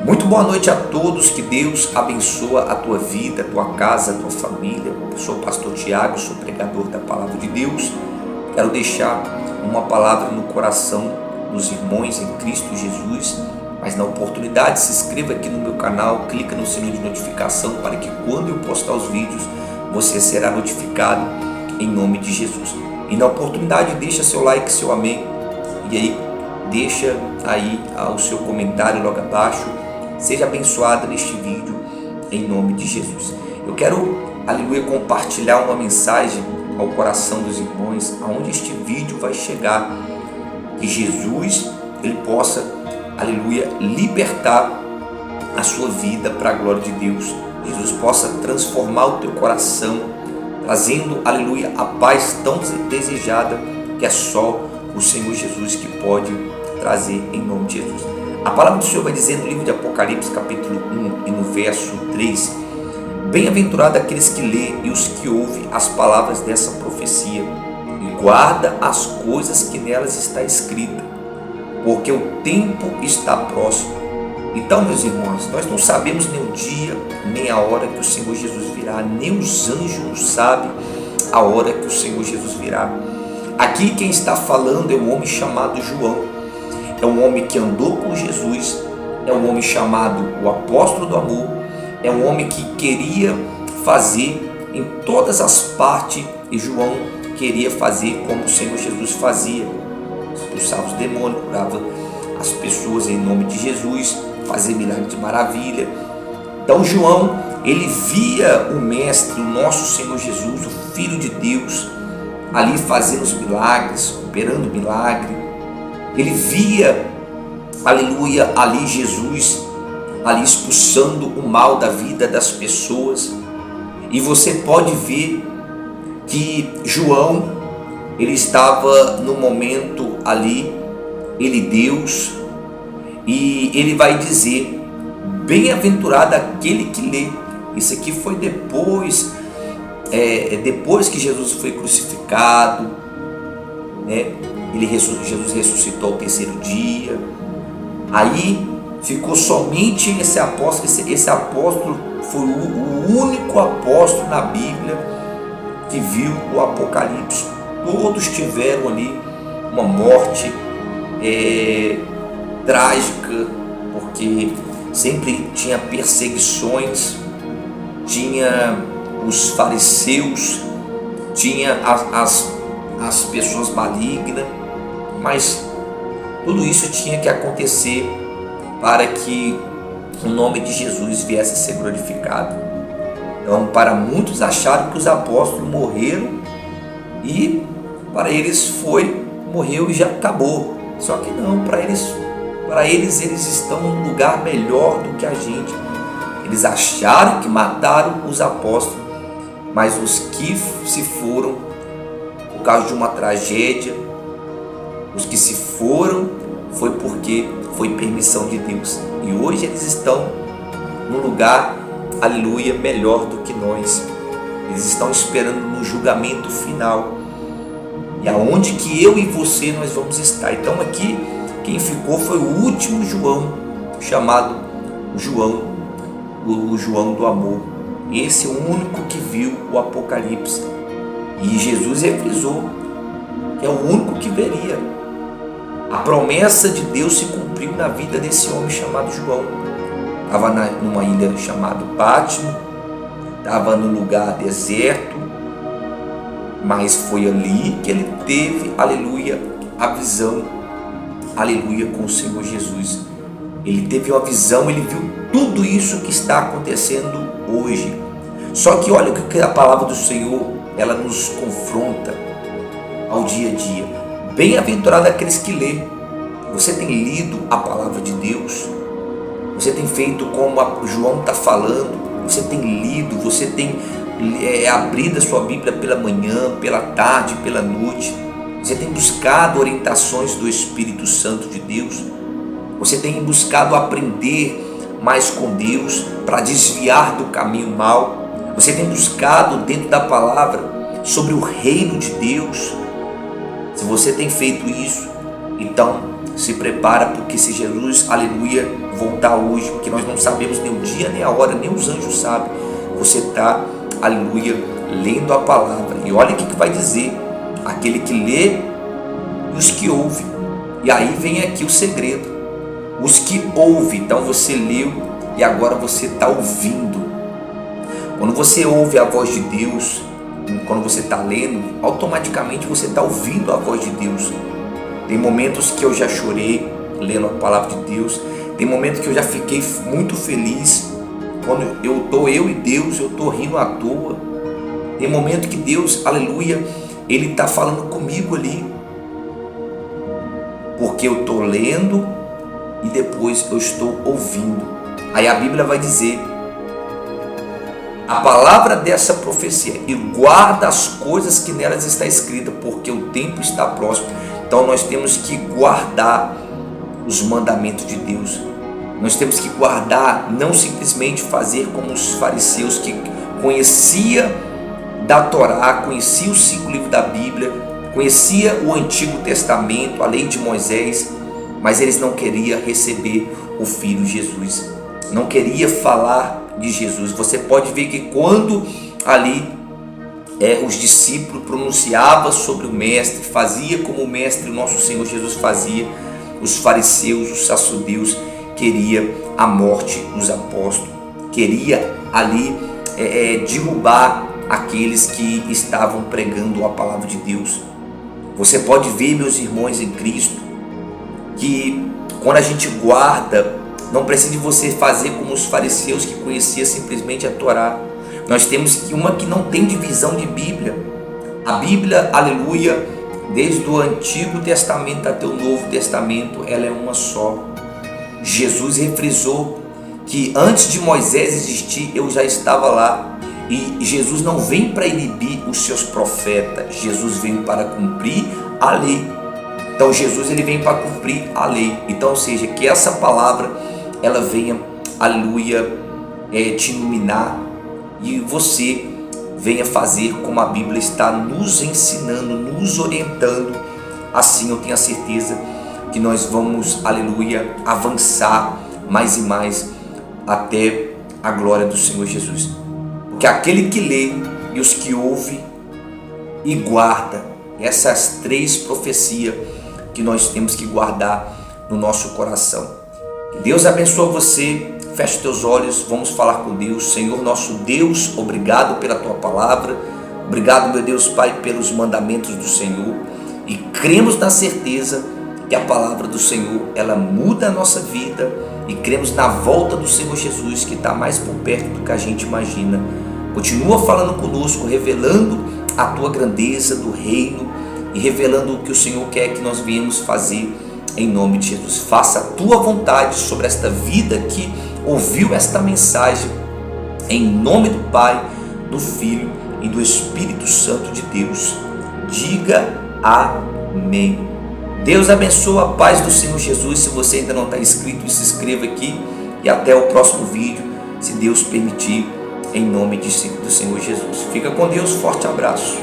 Muito boa noite a todos, que Deus abençoe a tua vida, a tua casa, a tua família. Eu sou o pastor Tiago, sou pregador da palavra de Deus. Quero deixar uma palavra no coração dos irmãos em Cristo Jesus, mas na oportunidade se inscreva aqui no meu canal, clica no sininho de notificação para que quando eu postar os vídeos, você será notificado em nome de Jesus. E na oportunidade deixa seu like, seu amém, e aí deixa aí o seu comentário logo abaixo. Seja abençoado neste vídeo, em nome de Jesus. Eu quero, aleluia, compartilhar uma mensagem ao coração dos irmãos, aonde este vídeo vai chegar, que Jesus, ele possa, aleluia, libertar a sua vida para a glória de Deus. Jesus possa transformar o teu coração, trazendo, aleluia, a paz tão desejada, que é só o Senhor Jesus que pode trazer, em nome de Jesus. A palavra do Senhor vai dizer no livro de Apocalipse, capítulo 1 e no verso 3: Bem-aventurado aqueles que lê e os que ouvem as palavras dessa profecia e guarda as coisas que nelas está escrita, porque o tempo está próximo. Então, meus irmãos, nós não sabemos nem o dia, nem a hora que o Senhor Jesus virá, nem os anjos sabem a hora que o Senhor Jesus virá. Aqui quem está falando é um homem chamado João. É um homem que andou com Jesus, é um homem chamado o apóstolo do amor, é um homem que queria fazer em todas as partes, e João queria fazer como o Senhor Jesus fazia: expulsava os demônios, curava as pessoas em nome de Jesus, fazia milagre de maravilha. Então João, ele via o mestre, o nosso Senhor Jesus, o Filho de Deus, ali fazendo os milagres, operando milagre. Ele via, aleluia, ali Jesus, ali expulsando o mal da vida das pessoas. E você pode ver que João, ele estava no momento ali, ele Deus, e ele vai dizer: bem-aventurado aquele que lê. Isso aqui foi depois que Jesus foi crucificado, né? Jesus ressuscitou ao terceiro dia. Aí ficou somente esse apóstolo. Esse apóstolo foi o único apóstolo na Bíblia que viu o Apocalipse. Todos tiveram ali uma morte trágica, porque sempre tinha perseguições, tinha os fariseus, tinha as pessoas malignas, mas tudo isso tinha que acontecer para que o nome de Jesus viesse a ser glorificado. Então, para muitos acharam que os apóstolos morreram e para eles morreu e já acabou. Só que não, para eles estão num lugar melhor do que a gente. Eles acharam que mataram os apóstolos, mas os que se foram por causa de uma tragédia, os que se foram foi porque foi permissão de Deus. E hoje eles estão num lugar, aleluia, melhor do que nós. Eles estão esperando no julgamento final. E aonde que eu e você nós vamos estar. Então aqui quem ficou foi o último João, chamado João, o João do amor. Esse é o único que viu o Apocalipse. E Jesus refrisou que é o único que veria. A promessa de Deus se cumpriu na vida desse homem chamado João. Estava numa ilha chamada Pátimo, estava num lugar deserto, mas foi ali que ele teve, aleluia, a visão, aleluia, com o Senhor Jesus. Ele teve uma visão, ele viu tudo isso que está acontecendo hoje. Só que olha o que a palavra do Senhor, ela nos confronta ao dia a dia. Bem-aventurado aqueles que lê. Você tem lido a palavra de Deus? Você tem feito como João está falando? Você tem lido? Você tem abrido a sua Bíblia pela manhã, pela tarde, pela noite? Você tem buscado orientações do Espírito Santo de Deus? Você tem buscado aprender mais com Deus para desviar do caminho mau? Você tem buscado dentro da palavra sobre o reino de Deus? Se você tem feito isso, então se prepara, porque se Jesus, aleluia, voltar hoje, porque nós não sabemos nem o dia, nem a hora, nem os anjos sabem, você está, aleluia, lendo a palavra. E olha o que vai dizer: aquele que lê e os que ouvem. E aí vem aqui o segredo: os que ouvem. Então você leu e agora você está ouvindo. Quando você ouve a voz de Deus, quando você está lendo, automaticamente você está ouvindo a voz de Deus. Tem momentos que eu já chorei lendo a palavra de Deus. Tem momentos que eu já fiquei muito feliz. Quando eu e Deus, eu estou rindo à toa. Tem momento que Deus, aleluia, Ele está falando comigo ali. Porque eu estou lendo e depois eu estou ouvindo. Aí a Bíblia vai dizer a palavra dessa profecia: e guarda as coisas que nelas está escrita, porque o tempo está próximo. Então nós temos que guardar os mandamentos de Deus. Nós temos que guardar, não simplesmente fazer como os fariseus, que conhecia da Torá, conhecia os 5 livros da Bíblia, conhecia o Antigo Testamento, a lei de Moisés, mas eles não queriam receber o Filho Jesus, não queria falar de Jesus. Você pode ver que quando ali os discípulos pronunciavam sobre o Mestre, fazia como o Mestre, o nosso Senhor Jesus, fazia, os fariseus, os sacerdotes queria a morte dos apóstolos, queria ali derrubar aqueles que estavam pregando a palavra de Deus. Você pode ver, meus irmãos em Cristo, que quando a gente guarda, não precisa de você fazer como os fariseus, que conheciam simplesmente a Torá. Nós temos uma que não tem divisão de Bíblia. A Bíblia, aleluia, desde o Antigo Testamento até o Novo Testamento, ela é uma só. Jesus refrisou que antes de Moisés existir, eu já estava lá. E Jesus não vem para inibir os seus profetas, Jesus vem para cumprir a lei. Então Jesus, ele vem para cumprir a lei. Então, ou seja, que essa palavra ela venha, aleluia, te iluminar, e você venha fazer como a Bíblia está nos ensinando, nos orientando. Assim eu tenho a certeza que nós vamos, aleluia, avançar mais e mais até a glória do Senhor Jesus. Porque aquele que lê e os que ouve e guarda, essas 3 profecias que nós temos que guardar no nosso coração. Que Deus abençoe você. Feche teus olhos, vamos falar com Deus. Senhor nosso Deus, obrigado pela tua palavra. Obrigado, meu Deus Pai, pelos mandamentos do Senhor. E cremos na certeza que a palavra do Senhor, ela muda a nossa vida. E cremos na volta do Senhor Jesus, que está mais por perto do que a gente imagina. Continua falando conosco, revelando a tua grandeza do reino e revelando o que o Senhor quer que nós venhamos fazer em nome de Jesus. Faça a tua vontade sobre esta vida que ouviu esta mensagem, em nome do Pai, do Filho e do Espírito Santo de Deus. Diga amém. Deus abençoe, a paz do Senhor Jesus. Se você ainda não está inscrito, se inscreva aqui e até o próximo vídeo, se Deus permitir, em nome do Senhor Jesus. Fica com Deus, forte abraço.